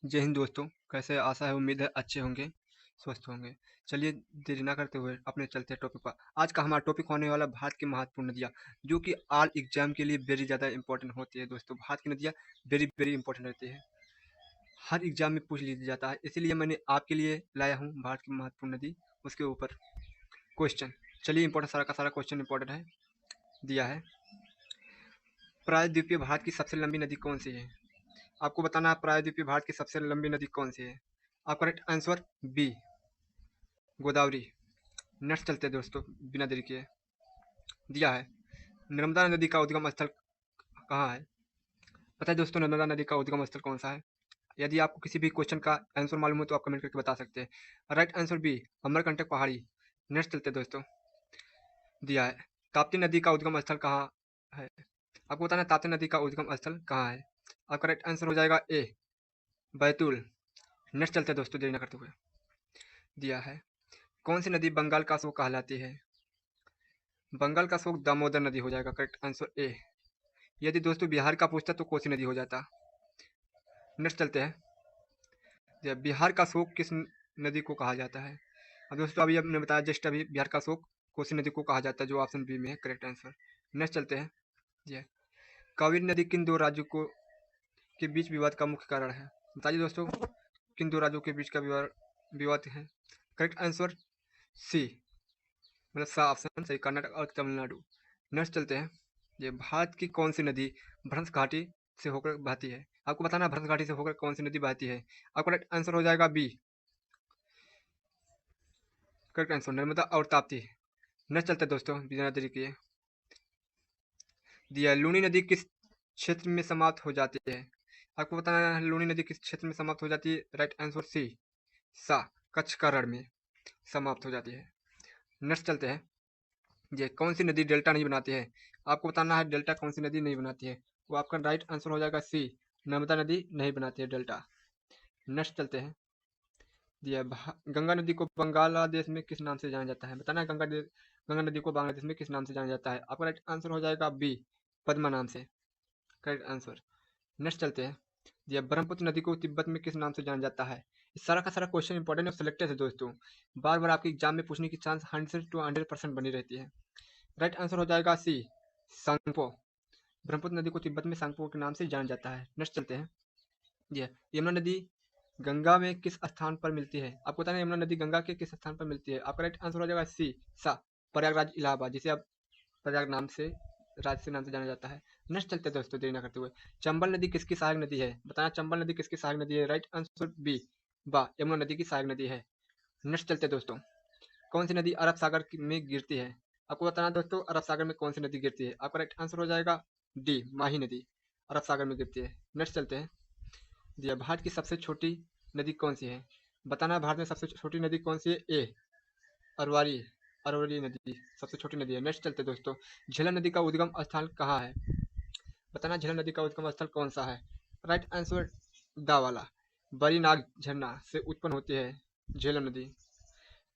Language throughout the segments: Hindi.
जय हिंद दोस्तों, कैसे? आशा है, उम्मीद है अच्छे होंगे, स्वस्थ होंगे। चलिए देरी ना करते हुए अपने चलते हैं टॉपिक पर। आज का हमारा टॉपिक होने वाला भारत की महत्वपूर्ण नदियाँ, जो कि ऑल एग्जाम के लिए वेरी ज़्यादा इंपॉर्टेंट होती है दोस्तों। भारत की नदियाँ वेरी वेरी इंपॉर्टेंट रहती है, हर एग्जाम में पूछ लिया जाता है। इसीलिए मैंने आपके लिए लाया हूँ भारत की महत्वपूर्ण नदी, उसके ऊपर क्वेश्चन। चलिए इंपॉर्टेंट सारा का सारा क्वेश्चन इंपॉर्टेंट है, दिया है। प्रायद्वीपीय भारत की सबसे लंबी नदी कौन सी है? आपको बताना है प्रायद्वीपीय भारत की सबसे लंबी नदी कौन सी है। आपका correct answer B, Godavari. Next चलते हैं दोस्तों, बिना देरी किए। दिया है नर्मदा नदी का उद्गम स्थल कहाँ है? पता है दोस्तों नर्मदा नदी का उद्गम स्थल कौन सा है? यदि आपको किसी भी क्वेश्चन का आंसर मालूम हो तो आप कमेंट करके बता सकते हैं। राइट आंसर बी, अमरकंटक पहाड़ी। नेक्स्ट चलते हैं दोस्तों। दिया है ताप्ती नदी का उद्गम स्थल कहाँ है? आपको बताना है ताप्ती नदी का उद्गम स्थल कहाँ है। आपका राइट आंसर हो जाएगा ए, बैतूल। नेक्स्ट चलते हैं दोस्तों, देरी न करते हुए। दिया है कौन सी नदी बंगाल का अशोक कहलाती है? बंगाल का अशोक दामोदर नदी हो जाएगा, करेक्ट आंसर ए। यदि दोस्तों बिहार का पूछता तो कोसी नदी हो जाता। नेक्स्ट चलते हैं। बिहार का शोक किस नदी को कहा जाता है? अब दोस्तों अभी हमने बताया जस्ट अभी, बिहार का शोक कोसी नदी को कहा जाता है, जो ऑप्शन बी में है करेक्ट आंसर। नेक्स्ट चलते हैं। जी, कावेरी नदी किन दो राज्यों को के बीच विवाद का मुख्य कारण है? बताइए दोस्तों, किन दो राज्यों के बीच का विवाद विवाद है? करेक्ट आंसर सी, मतलब सा ऑप्शन सही, कर्नाटक और तमिलनाडु। नेक्स्ट चलते हैं। ये भारत की कौन सी नदी भ्रंश घाटी से होकर बहती है? आपको बताना भ्रंश घाटी से होकर कौन सी नदी बहती है। आपका करेक्ट आंसर हो जाएगा बी, करेक्ट आंसर नर्मदा और ताप्ती। नेक्स्ट चलते हैं दोस्तों, बिना देरी किए। दिया लूनी नदी किस क्षेत्र में समाप्त हो जाती है? आपको बताना है लूनी नदी किस क्षेत्र में समाप्त हो जाती है। राइट आंसर सी, सा, कच्छ का रण में समाप्त हो जाती है। नेक्स्ट चलते हैं। ये कौन सी नदी डेल्टा नहीं बनाती है? आपको बताना है डेल्टा कौन सी नदी नहीं बनाती है। वो आपका राइट आंसर हो जाएगा सी, नर्मदा नदी नहीं बनाती है डेल्टा। नेक्स्ट चलते हैं। दिया गंगा नदी को बांग्लादेश में किस नाम से जाना जाता है? बताना है गंगा नदी को बांग्लादेश में किस नाम से जाना जाता है। आपका राइट आंसर हो जाएगा बी, पद्मा नाम से, करेक्ट आंसर। नेक्स्ट चलते हैं। दिया ब्रह्मपुत्र नदी को तिब्बत में किस नाम से जाना जाता है? इस सारा का सारा क्वेश्चन इंपॉर्टेंट और सिलेक्टेड है दोस्तों, बार बार आपके एग्जाम में पूछने की चांस 100 to 100% बनी रहती है। राइट आंसर हो जाएगा सी, सांगपो। ब्रह्मपुत्र नदी को तिब्बत में सांगपो के नाम से जाना जाता है। नेक्स्ट चलते हैं। ये यमुना नदी गंगा में किस स्थान पर मिलती है? आपको बताना है यमुना नदी गंगा के किस स्थान पर मिलती है। आपका राइट आंसर हो जाएगा सी, सा, प्रयागराज इलाहाबाद, जिसे आप प्रयाग नाम से, राज्य से नाम से जाना जाता है। नेक्स्ट चलते हैं दोस्तों, देरी ना करते हुए। चंबल नदी किसकी सहायक नदी है? बताना चंबल नदी किसकी सहायक नदी है। राइट आंसर बी, बा, यमुना नदी की सहायक नदी है। नेक्स्ट चलते हैं दोस्तों। कौन सी नदी अरब सागर में गिरती है? आपको बताना दोस्तों अरब सागर में कौन सी नदी गिरती है। आपका राइट आंसर हो जाएगा डी, माही नदी अरब सागर में गिरती है। नेक्स्ट चलते हैं। दिया भारत की सबसे छोटी नदी कौन सी है? बताना भारत में सबसे छोटी नदी कौन सी है। ए, अरवारी, अरवली नदी सबसे छोटी नदी है। नेक्स्ट चलते हैं दोस्तों। झेलम नदी का उद्गम स्थल कहाँ है? बताना झेलम नदी का उद्गम स्थल कौन सा है। राइट आंसर दा वाला, बड़ी नाग झरना से उत्पन्न होती है झेलम नदी।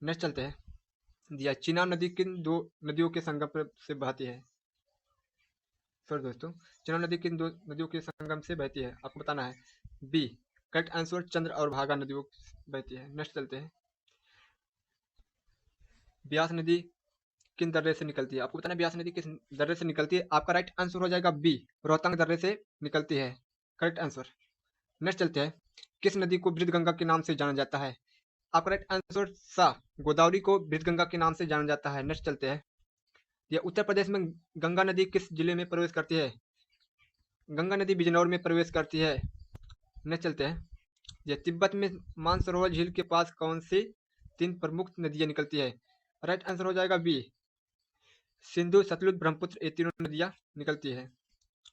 नेक्स्ट चलते हैं। दिया चिनाब नदी किन दो नदियों के संगम से बहती है? सॉरी दोस्तों, चिनाब नदी किन दो नदियों के संगम से बहती है? आपको बताना है बी, करेक्ट आंसर चंद्र और भागा नदियों से बहती है। नेक्स्ट चलते हैं। ब्यास नदी किन दर्रे से निकलती है? आपको बताना है ब्यास नदी किस दर्रे से निकलती है। आपका राइट आंसर हो जाएगा बी, रोहतांग दर्रे से निकलती है, करेक्ट आंसर। नेक्स्ट चलते हैं। किस नदी को वृद्धगंगा के नाम से जाना जाता है? आपका राइट आंसर सा, गोदावरी को वृद्धगंगा के नाम से जाना जाता है। नेक्स्ट चलते हैं। यह उत्तर प्रदेश में गंगा नदी किस जिले में प्रवेश करती है? गंगा नदी बिजनौर में प्रवेश करती है। नेक्स्ट चलते हैं। यह तिब्बत में मानसरोवर झील के पास कौन सी तीन प्रमुख नदियां निकलती है? राइट आंसर हो जाएगा बी, सिंधु, सतलुज, ब्रह्मपुत्र, ये तीनों नदियां निकलती है।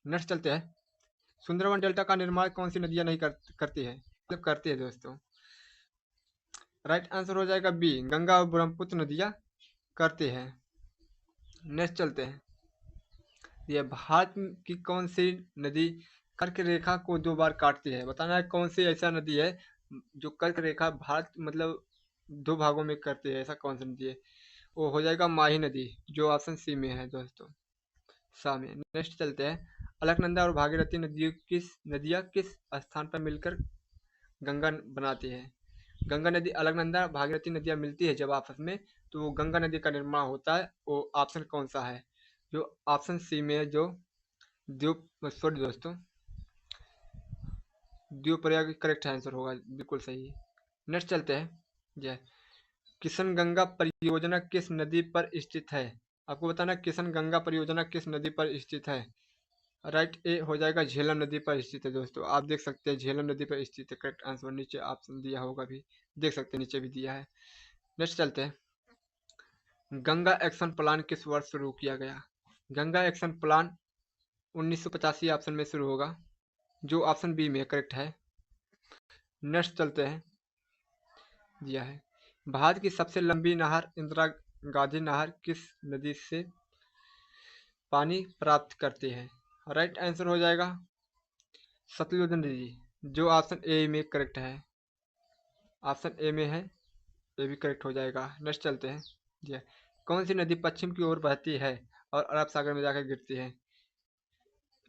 नेक्स्ट चलते हैं। सुंदरवन डेल्टा का निर्माण कौन सी नदियां नहीं करती है, मतलब करती है दोस्तों। राइट आंसर हो जाएगा बी, गंगा और ब्रह्मपुत्र नदियां करती है। नेक्स्ट चलते हैं। ये भारत की कौन सी नदी कर्क रेखा को दो बार काटती है? बताना है कौन सी ऐसा नदी है जो कर्क रेखा भारत मतलब दो भागों में करती है, ऐसा कौन सी नदी है? वो हो जाएगा माही नदी, जो ऑप्शन सी में है दोस्तों, सा में। नेक्स्ट चलते हैं। अलकनंदा और भागीरथी नदियाँ किस स्थान पर मिलकर गंगा बनाती है। गंगा नदी अलकनंदा भागीरथी नदियाँ मिलती है जब आपस में, तो वो गंगा नदी का निर्माण होता है। वो ऑप्शन कौन सा है? जो ऑप्शन सी में है, जो द्वीप, सॉरी दोस्तों, द्वीप्रयाग करेक्ट आंसर होगा, बिल्कुल सही है। नेक्स्ट चलते हैं। जय, किशनगंगा परियोजना किस नदी पर स्थित है? आपको बताना किशनगंगा परियोजना किस नदी पर स्थित है। राइट ए हो जाएगा झेलम नदी पर स्थित है दोस्तों। आप देख सकते हैं झेलम नदी पर स्थित है, करेक्ट आंसर। नीचे ऑप्शन दिया होगा भी, देख सकते हैं नीचे भी दिया है। नेक्स्ट चलते हैं। गंगा एक्शन प्लान किस वर्ष शुरू किया गया? गंगा एक्शन प्लान 1985 ऑप्शन में शुरू होगा, जो ऑप्शन बी में करेक्ट है। नेक्स्ट चलते हैं। दिया है भारत की सबसे लंबी नहर इंदिरा गांधी नहर किस नदी से पानी प्राप्त करती है? राइट आंसर हो जाएगा सतलुज नदी, जो ऑप्शन ए में करेक्ट है। ऑप्शन ए में है, ये भी करेक्ट हो जाएगा। नेक्स्ट चलते हैं। जी, कौन सी नदी पश्चिम की ओर बहती है और अरब सागर में जाकर गिरती है?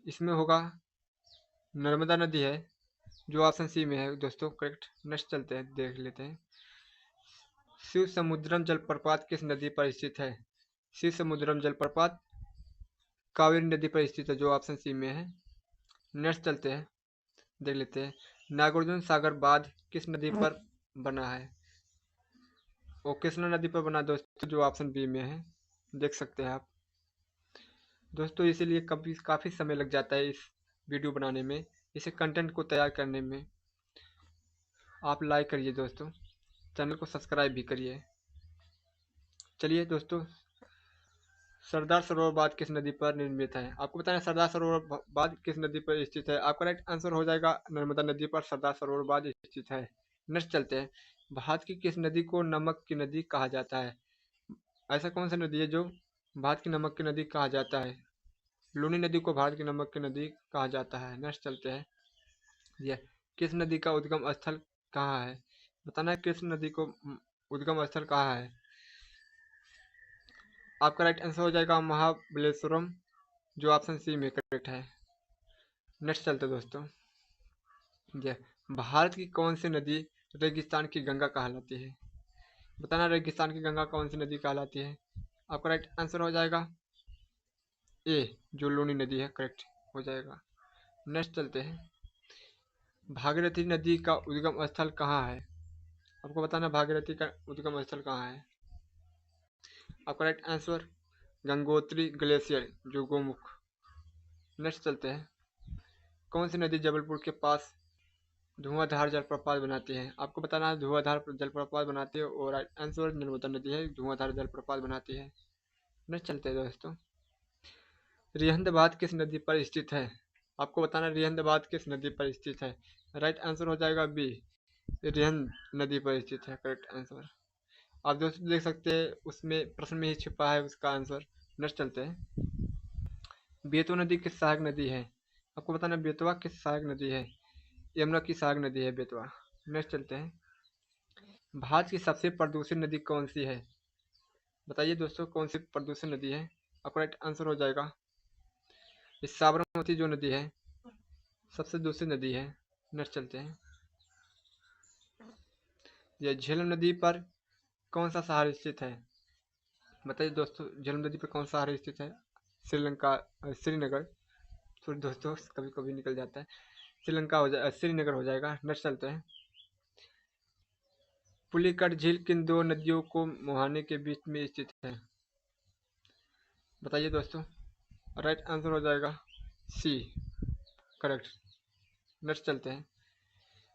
इसमें होगा नर्मदा नदी है, जो ऑप्शन सी में है दोस्तों, करेक्ट। नेक्स्ट चलते हैं, देख लेते हैं। शिव समुद्रम जलप्रपात किस नदी पर स्थित है? शिव समुद्रम जलप्रपात कावेरी नदी पर स्थित है, जो ऑप्शन सी में है। नेक्स्ट चलते हैं, देख लेते हैं। नागार्जुन सागर बांध किस नदी पर बना है? वो कृष्णा नदी पर बना दोस्तों, जो ऑप्शन बी में है, देख सकते हैं आप दोस्तों। इसीलिए कभी काफ़ी समय लग जाता है इस वीडियो बनाने में, इसे कंटेंट को तैयार करने में। आप लाइक करिए दोस्तों, चैनल को सब्सक्राइब भी करिए। चलिए दोस्तों, सरदार सरोवर बांध किस नदी पर निर्मित है? आपको बताना सरदार सरोवर बांध किस नदी पर स्थित है। आपका राइट आंसर हो जाएगा नर्मदा नदी पर सरदार सरोवर बांध स्थित है। नेक्स्ट चलते हैं। भारत की किस नदी को नमक की नदी कहा जाता है? ऐसा कौन सा नदी है जो भारत की नमक की नदी कहा जाता है? लूनी नदी को भारत की नमक की नदी कहा जाता है। नेक्स्ट चलते हैं। ये किस नदी का उद्गम स्थल कहाँ है? बताना है किस नदी को उद्गम स्थल कहाँ है। आपका राइट आंसर हो जाएगा महाबलेश्वरम, जो ऑप्शन सी में करेक्ट है। नेक्स्ट चलते दोस्तों। ये भारत की कौन सी नदी रेगिस्तान की गंगा कहलाती है? बताना रेगिस्तान की गंगा कौन सी नदी कहलाती है। आपका राइट आंसर हो जाएगा ए, जो लूनी नदी है, करेक्ट हो जाएगा। नेक्स्ट चलते हैं। भागीरथी नदी का उद्गम स्थल कहाँ है? आपको बताना भागीरथी का उद्गम स्थल कहाँ है। आपका राइट आंसर गंगोत्री ग्लेशियर, जो गोमुख। नेक्स्ट चलते हैं। कौन सी नदी जबलपुर के पास धुआंधार जलप्रपात बनाती है? आपको बताना है धुआंधार जलप्रपात बनाती है, और राइट आंसर नर्मदा नदी है, धुआंधार जलप्रपात बनाती है। नेक्स्ट चलते हैं दोस्तों। रिहंद किस नदी पर स्थित है? आपको बताना रिहंद किस नदी पर स्थित है। राइट आंसर हो जाएगा बी, रिहंद नदी पर स्थित है, करेक्ट आंसर। आप दोस्तों देख सकते हैं उसमें प्रश्न में ही छिपा है उसका आंसर। नेक्स्ट चलते हैं। बेतवा नदी किस सहायक नदी है? आपको बताना बेतवा किस सहायक नदी है। यमुना की सहायक नदी है बेतवा। नेक्स्ट चलते हैं। भारत की सबसे प्रदूषित नदी कौन सी है? बताइए दोस्तों, कौन सी प्रदूषित नदी है। आपका राइट आंसर हो जाएगा इस साबरमती, जो नदी है सबसे दूषित नदी है। नेक्स्ट चलते हैं। यह झेलम नदी पर कौन सा शहर स्थित है? बताइए दोस्तों, झेलम नदी पर कौन सा शहर स्थित है। श्रीलंका, श्रीनगर, सॉरी दोस्तों कभी कभी निकल जाता है, श्रीलंका हो जाए, श्रीनगर हो जाएगा। नेक्स्ट चलते हैं। पुलिकट झील किन दो नदियों को मुहाने के बीच में स्थित है? बताइए दोस्तों। राइट आंसर हो जाएगा सी, करेक्ट। नेक्स्ट चलते हैं।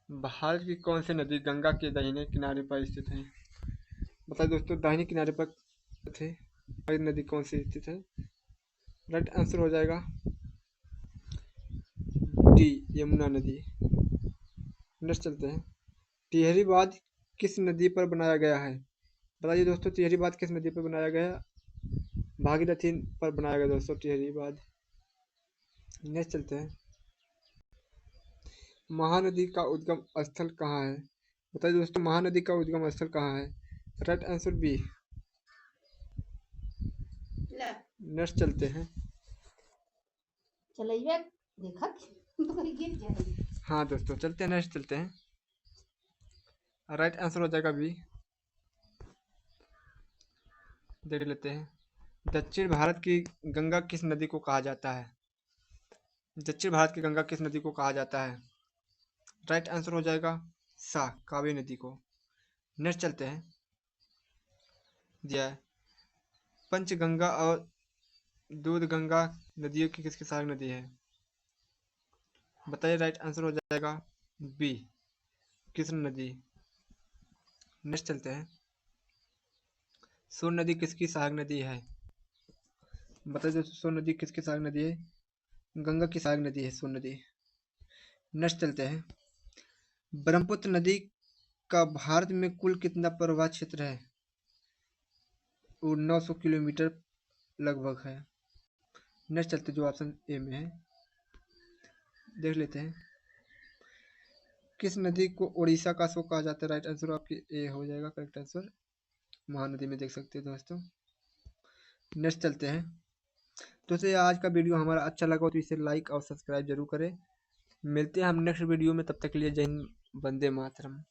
भारत की कौन सी नदी गंगा के दाहिने किनारे पर स्थित है? बताइए दोस्तों, दाहिने किनारे पर थे नदी कौन सी स्थित है। राइट आंसर हो जाएगा डी, यमुना नदी। नेक्स्ट चलते हैं। टिहरी बांध किस नदी पर बनाया गया है? बताइए दोस्तों, टिहरी बांध किस नदी पर बनाया गया? भागीरथी पर बनाया गया दोस्तों टिहरी बांध। नेक्स्ट चलते हैं। महानदी का उद्गम स्थल कहाँ है? बताइए दोस्तों, महानदी का उद्गम स्थल कहाँ है। Right answer B. नेक्स्ट चलते हैं। हाँ दोस्तों चलते हैं, नेक्स्ट चलते हैं। राइट आंसर हो जाएगा बी। देख लेते हैं। दक्षिण भारत की गंगा किस नदी को कहा जाता है? दक्षिण भारत की गंगा किस नदी को कहा जाता है? राइट आंसर हो जाएगा सा, कावेरी नदी को। नेक्स्ट चलते हैं। दिया है पंचगंगा और दूधगंगा नदियों की किसकी सहायक नदी है? बताइए। राइट आंसर हो जाएगा बी, कृष्ण नदी। नेक्स्ट चलते हैं। सोन नदी किसकी सहायक नदी है? बताइए दोस्तों, सोन नदी किसकी सहायक नदी है? गंगा की सहायक नदी है सोन नदी। नेक्स्ट चलते हैं। ब्रह्मपुत्र नदी का भारत में कुल कितना प्रवाह क्षेत्र है? वो 900 किलोमीटर लगभग है। नेक्स्ट चलते जो ऑप्शन ए में है, देख लेते हैं। किस नदी को उड़ीसा का अशोक कहा जाता है? राइट आंसर आपकी ए हो जाएगा करेक्ट आंसर। महानदी में देख सकते हैं दोस्तों। नेक्स्ट चलते हैं। दोस्तों आज का वीडियो हमारा अच्छा लगा तो इसे लाइक और सब्सक्राइब जरूर करें। मिलते हैं हम नेक्स्ट वीडियो में, तब तक के लिए जय हिंद, वंदे मातरम।